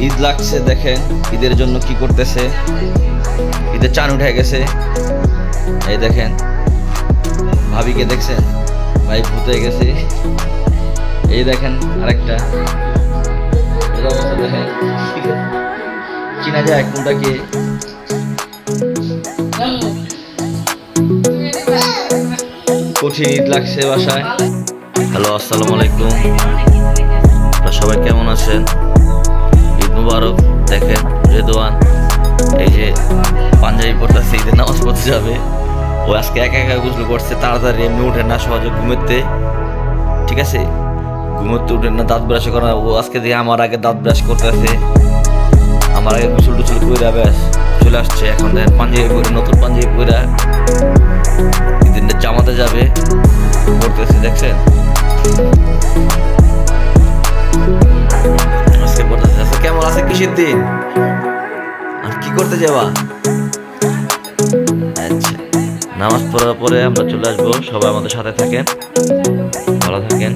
ঈদ লাগছে, দেখেন ঈদের জন্য কি করতেছে। ঈদের চান উঠে গেছে, এই দেখেন ভাবিকে দেখছেন, ভাই ভূত হয়ে গেছে। এই দেখেন আরেকটা, এর অবস্থা দেখেন, চিনা যায় কোনটা কে। কঠিন ঈদ লাগছে বাসায়। হ্যালো, আসসালামু আলাইকুম, আপনারা সবাই কেমন আছেন? ঈদ মুবারক। দেখেন রেদওয়ান এই যে পাঞ্জাবি পড়তেছে, ঈদের নামাজ পড়তে যাবে। ও আজকে একা একা গোসল করছে, তাড়াতাড়ি এমনি উঠে না সহজে ঘুমোতে, ঠিক আছে, ঘুমোতে উঠে না, দাঁত ব্রাশ করে না। ও আজকে দিয়ে আমার আগে দাঁত ব্রাশ করতেছে, আমার আগে গোসল টুসল করে ব্যাস চলে আসছে। এখন দেখেন পাঞ্জাবি পরে, নতুন পাঞ্জাবি পরে ঈদের জামাতে যাবে, পড়তেছে দেখছেন। আজকে পড়তেছে। আজকে কেমন আছে, কিসের দিন আর কি করতে যাবা? আচ্ছা, নামাজ পড়ার পরে আমরা চলে আসবো। সবাই আমাদের সাথে থাকেন, ভালো থাকেন।